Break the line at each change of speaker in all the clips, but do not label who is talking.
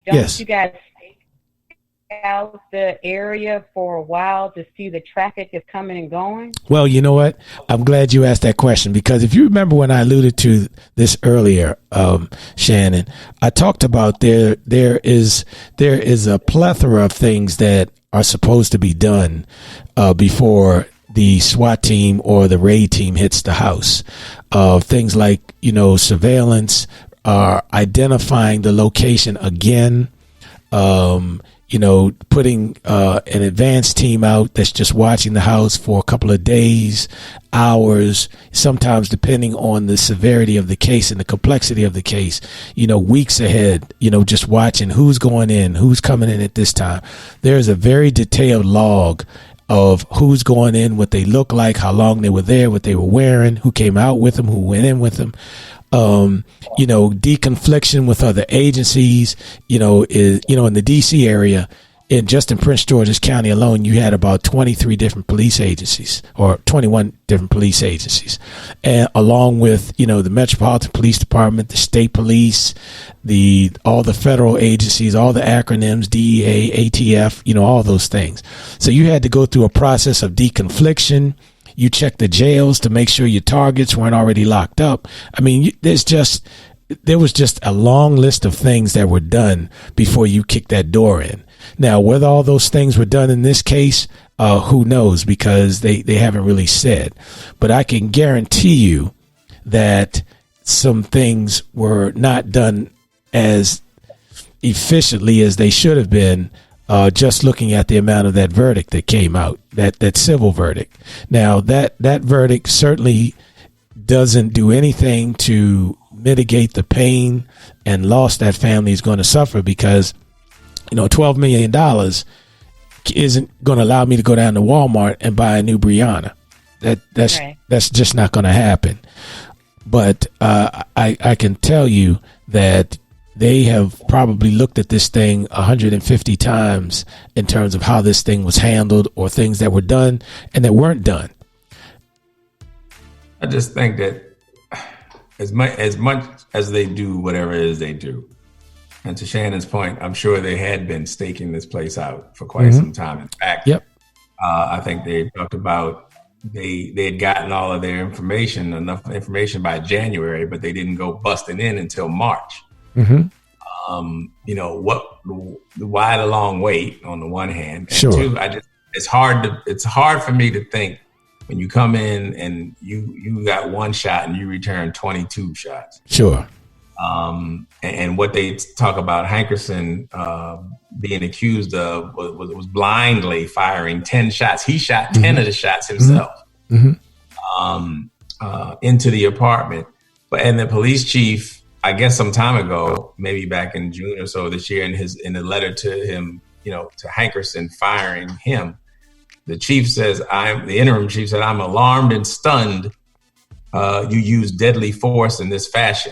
Don't
Yes.
you guys out the area for a while to see the traffic is coming and going?
Well, you know what? I'm glad you asked that question, because if you remember when I alluded to this earlier, Shannon, I talked about there is a plethora of things that are supposed to be done before the SWAT team or the raid team hits the house. Things like, surveillance, identifying the location again, putting an advanced team out that's just watching the house for a couple of days, hours, sometimes depending on the severity of the case and the complexity of the case, weeks ahead, just watching who's going in, who's coming in at this time. There's a very detailed log of who's going in, what they look like, how long they were there, what they were wearing, who came out with them, who went in with them. Deconfliction with other agencies, in the DC area, in Prince George's County alone, you had about 23 different police agencies, or 21 different police agencies, and along with, the Metropolitan Police Department, the state police, all the federal agencies, all the acronyms, DEA, ATF, all those things. So you had to go through a process of deconfliction. You check the jails to make sure your targets weren't already locked up. I mean, there was just a long list of things that were done before you kicked that door in. Now, whether all those things were done in this case, who knows, because they haven't really said. But I can guarantee you that some things were not done as efficiently as they should have been, just looking at the amount of that verdict that came out, that civil verdict. Now, that verdict certainly doesn't do anything to mitigate the pain and loss that family is going to suffer, because, $12 million isn't going to allow me to go down to Walmart and buy a new Breonna. That's just not going to happen. But I can tell you that they have probably looked at this thing 150 times in terms of how this thing was handled, or things that were done and that weren't done.
I just think that as much as they do whatever it is they do, and to Shannon's point, I'm sure they had been staking this place out for quite some time. In fact, I think they talked about they had gotten all of their enough information by January, but they didn't go busting in until March. Why the long wait on the one hand? And
sure.
Two, it's hard for me to think when you come in and you got one shot and you return 22 shots.
Sure.
And what they talk about Hankerson being accused of was blindly firing 10 shots. He shot 10 of the shots himself into the apartment. And the police chief, I guess some time ago, maybe back in June or so this year, in a letter to him, to Hankerson firing him, the interim chief said, "I'm alarmed and stunned. You use deadly force in this fashion.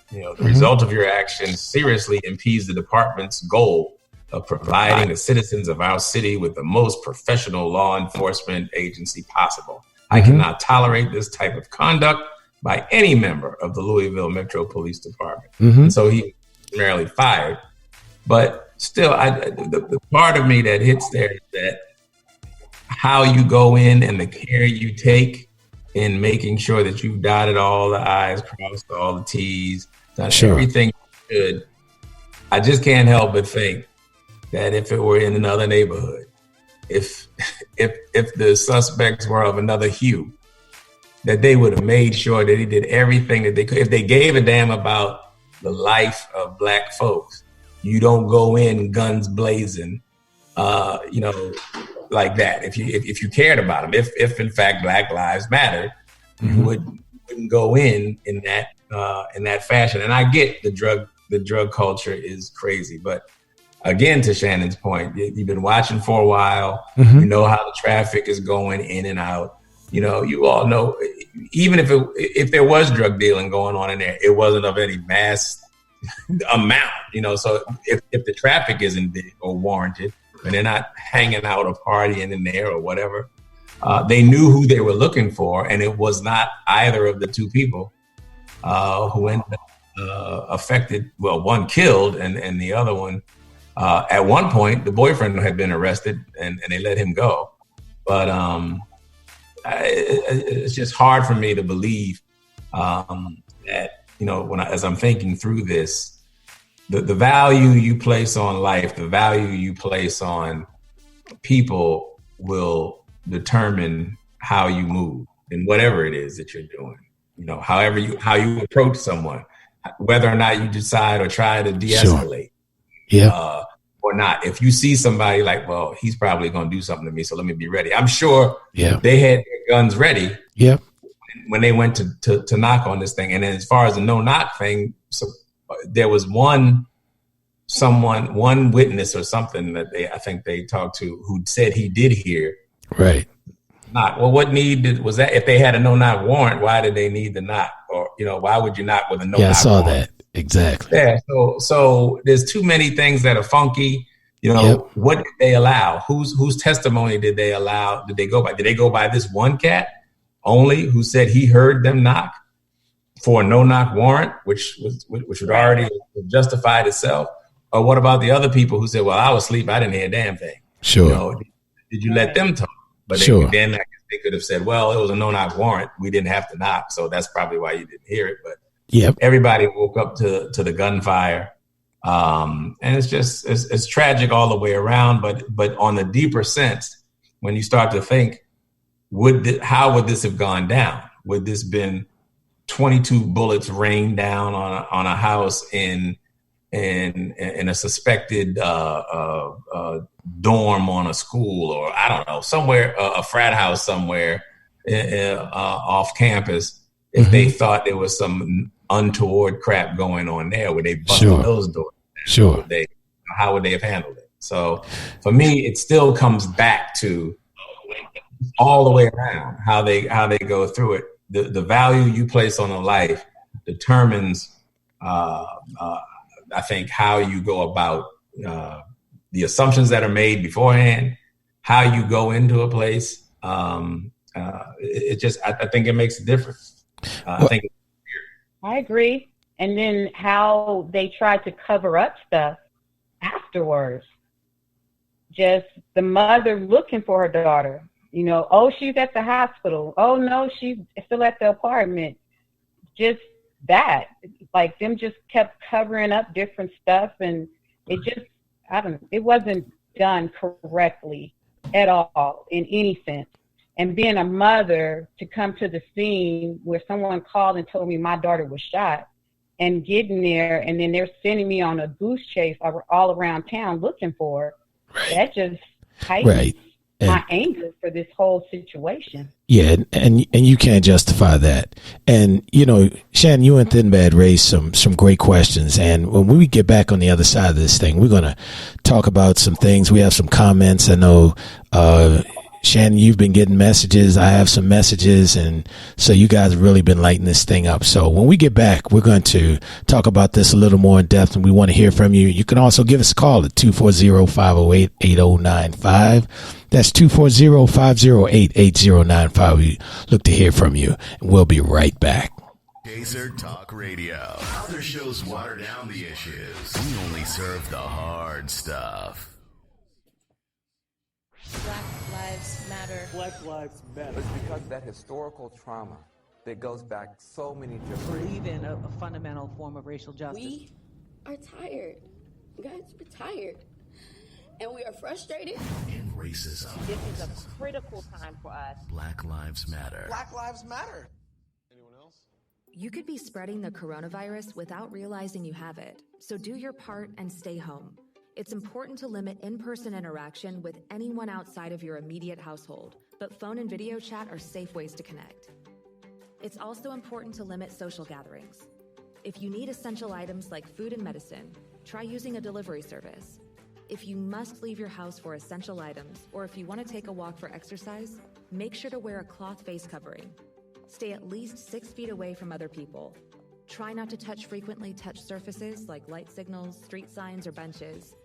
The result of your actions seriously impedes the department's goal of providing the citizens of our city with the most professional law enforcement agency possible. I cannot tolerate this type of conduct by any member of the Louisville Metro Police Department." And so he was summarily fired. But still, the part of me that hits there is that how you go in and the care you take in making sure that you've dotted all the I's, crossed all the T's, done everything you should. I just can't help but think that if it were in another neighborhood, if the suspects were of another hue, that they would have made sure that he did everything that they could. If they gave a damn about the life of Black folks, you don't go in guns blazing, like that. If you cared about them, if in fact Black lives mattered, you wouldn't go in that fashion. And I get the drug culture is crazy, but again, to Shannon's point, you've been watching for a while. You know how the traffic is going in and out. You all know, even if there was drug dealing going on in there, it wasn't of any mass amount. So if the traffic isn't big or warranted, and they're not hanging out or partying in there or whatever, they knew who they were looking for, and it was not either of the two people who ended up affected. Well, one killed, and the other one At one point, the boyfriend had been arrested and they let him go. But it's just hard for me to believe that, as I'm thinking through this, the value you place on life, the value you place on people will determine how you move in whatever it is that you're doing. How you approach someone, whether or not you decide or try to de-escalate.
Sure.
Or not. If you see somebody like, well, he's probably going to do something to me, so let me be ready. I'm sure they had their guns ready when they went to knock on this thing. And then as far as the no knock thing, so there was one witness or something that I think they talked to who said he did hear.
Right.
Knock. Well, what was that? If they had a no knock warrant, why did they need the knock? Or, why would you knock with a no knock warrant?
Yeah, I saw that. Exactly.
Yeah. So there's too many things that are funky. What did they allow? Whose testimony did they allow? Did they go by? Did they go by this one cat only who said he heard them knock for a no knock warrant, which would already justified itself? Or what about the other people who said, well, I was asleep, I didn't hear a damn thing?
Sure.
Did you let them talk? But then I guess they could have said, well, it was a no knock warrant. We didn't have to knock. So that's probably why you didn't hear it. But everybody woke up to the gunfire. And it's tragic all the way around. But on the deeper sense, when you start to think, how would this have gone down? Would this been 22 bullets rained down on a house in a suspected dorm on a school, or I don't know, somewhere, a frat house somewhere off campus, if they thought there was some untoward crap going on there, would they bust those doors down?
Sure.
How would they have handled it? So for me, it still comes back to all the way around how they go through it. The value you place on a life determines I think how you go about the assumptions that are made beforehand, how you go into a place. I think it makes a difference.
I agree. And then how they tried to cover up stuff afterwards. Just the mother looking for her daughter. Oh, she's at the hospital. Oh, no, she's still at the apartment. Just that, like them just kept covering up different stuff, and it wasn't done correctly at all in any sense. And being a mother, to come to the scene where someone called and told me my daughter was shot, and getting there, and then they're sending me on a goose chase all around town looking for her, that just heightens my anger for this whole situation.
Yeah, and you can't justify that. And, Shannon, you and Thinbad raised some great questions. And when we get back on the other side of this thing, we're going to talk about some things. We have some comments. I know, Shannon, you've been getting messages. I have some messages. And so you guys have really been lighting this thing up. So when we get back, we're going to talk about this a little more in depth, and we want to hear from you. You can also give us a call at 240-508-8095. That's 240-508-8095. We look to hear from you, and we'll be right back.
Chaser Talk Radio. Other shows water down the issues. We only serve the hard stuff.
Black Lives Matter.
Black Lives Matter.
It's because of that historical trauma that goes back so many generations.
Or even a fundamental form of racial justice.
We are tired. Guys, we're tired. And we are frustrated.
And racism.
This is a critical time for us.
Black Lives Matter.
Black Lives Matter. Anyone else?
You could be spreading the coronavirus without realizing you have it. So do your part and stay home. It's important to limit in-person interaction with anyone outside of your immediate household, but phone and video chat are safe ways to connect. It's also important to limit social gatherings. If you need essential items like food and medicine, try using a delivery service. If you must leave your house for essential items, or if you want to take a walk for exercise, make sure to wear a cloth face covering. Stay at least 6 feet away from other people. Try not to touch frequently touched surfaces like light signals, street signs, or benches.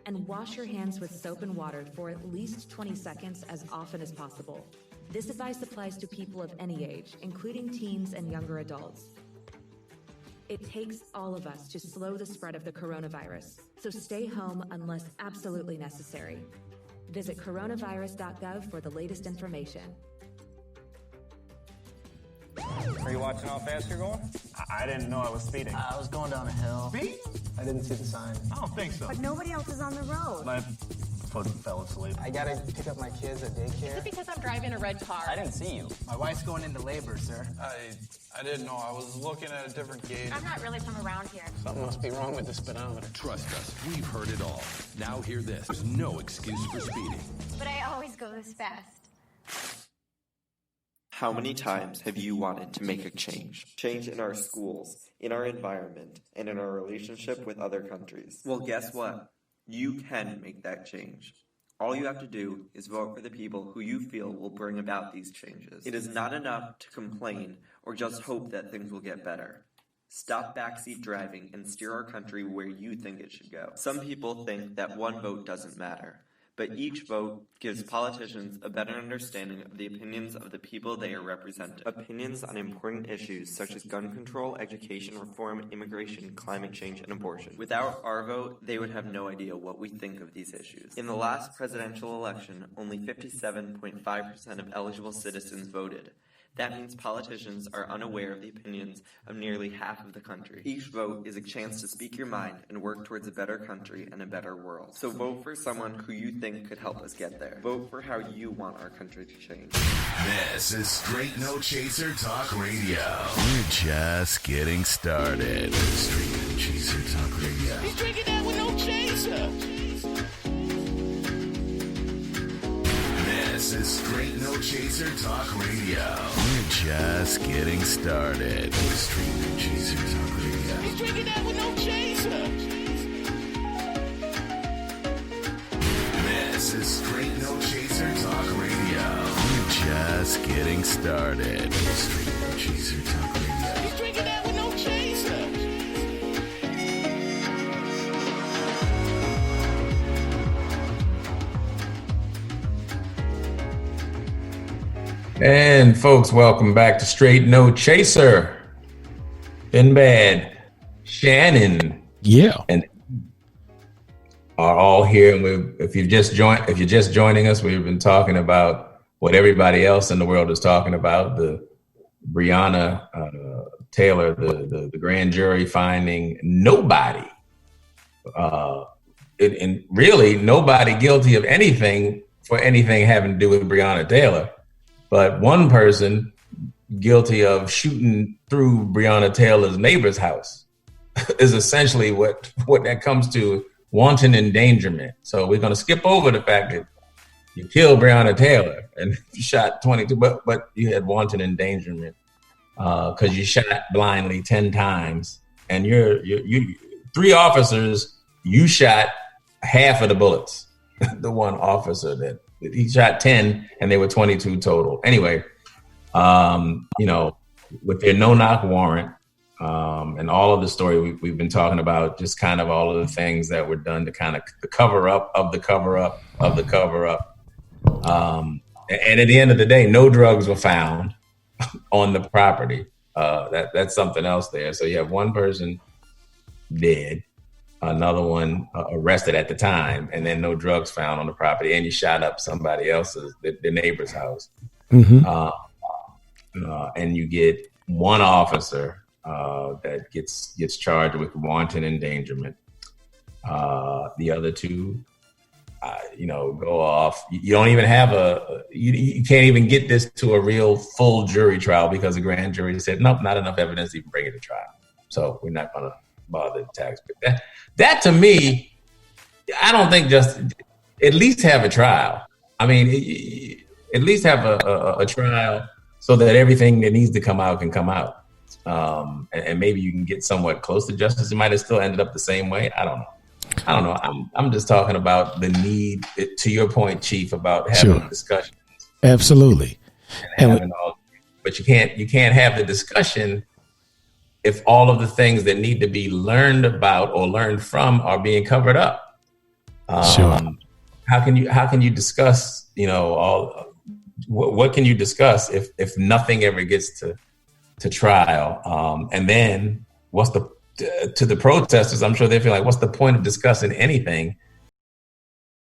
And wash your hands with soap and water for at least 20 seconds as often as possible. This advice applies to people of any age, including teens and younger adults. It takes all of us to slow the spread of the coronavirus, so stay home unless absolutely necessary. Visit coronavirus.gov for the latest information.
Are you watching how fast you're going? I didn't know I was speeding.
I was going down a hill.
Speed?
I didn't see the sign.
I don't think so.
But nobody else is on the road.
My foot fell asleep.
I gotta pick up my kids at daycare.
Is it because I'm driving a red car?
I didn't see you. My wife's going into labor, sir.
I didn't know. I was looking at a different gauge.
I'm not really from around here.
Something must be wrong with the speedometer.
Trust us, we've heard it all. Now hear this. There's no excuse for speeding.
But I always go this fast.
How many times have you wanted to make a change? Change in our schools, in our environment, and in our relationship with other countries? Well, guess what? You can make that change. All you have to do is vote for the people who you feel will bring about these changes. It is not enough to complain or just hope that things will get better. Stop backseat driving and steer our country where you think it should go. Some people think that one vote doesn't matter, but each vote gives politicians a better understanding of the opinions of the people they are representing. Opinions on important issues such as gun control, education reform, immigration, climate change, and abortion. Without our vote, they would have no idea what we think of these issues. In the last presidential election, only 57.5% of eligible citizens voted. That means politicians are unaware of the opinions of nearly half of the country. Each vote is a chance to speak your mind and work towards a better country and a better world. So vote for someone who you think could help us get there. Vote for how you want our country to change.
This is Straight No Chaser Talk Radio. We're just getting started. Straight No Chaser Talk Radio.
He's drinking that with no chaser.
This is Straight No Chaser Talk Radio. We're just getting started. Straight No Chaser Talk Radio.
He's drinking that with no chaser.
This is Straight No Chaser Talk Radio. We're just getting started. Straight No Chaser Talk Radio.
He's drinking that with no chaser.
And folks, welcome back to Straight No Chaser. Been bad. Shannon, and are all here. And if you're just joining us, we've been talking about what everybody else in the world is talking about: the Breonna Taylor, the grand jury finding nobody, and really nobody guilty of anything for anything having to do with Breonna Taylor. But one person guilty of shooting through Breonna Taylor's neighbor's house is essentially what that comes to: wanton endangerment. So we're going to skip over the fact that you killed Breonna Taylor and you shot 22, but you had wanton endangerment because you shot blindly 10 times, and you 3 officers, you shot half of the bullets. The one officer that he shot 10 and they were 22 total. Anyway, with their no-knock warrant and all of the story we've been talking about, just kind of all of the things that were done to kind of the cover up of the cover up of the cover up. And at the end of the day, no drugs were found on the property. That's something else there. So you have one person dead, another one arrested at the time, and then no drugs found on the property, and you shot up somebody else's, the neighbor's house. Mm-hmm. And you get one officer that gets charged with wanton endangerment. The other 2, go off. You don't even have you can't even get this to a real full jury trial because the grand jury said, nope, not enough evidence to even bring it to trial. So we're not going to bother the taxpayer. That to me, I don't think just at least have a trial. I mean, at least have a trial so that everything that needs to come out can come out. And maybe you can get somewhat close to justice. It might have still ended up the same way. I don't know. I'm just talking about the need, to your point, Chief, about having a discussion.
Absolutely.
But you can't have the discussion if all of the things that need to be learned about or learned from are being covered up. How can you discuss, what can you discuss if nothing ever gets to trial? And then to the protesters, I'm sure they feel like, what's the point of discussing anything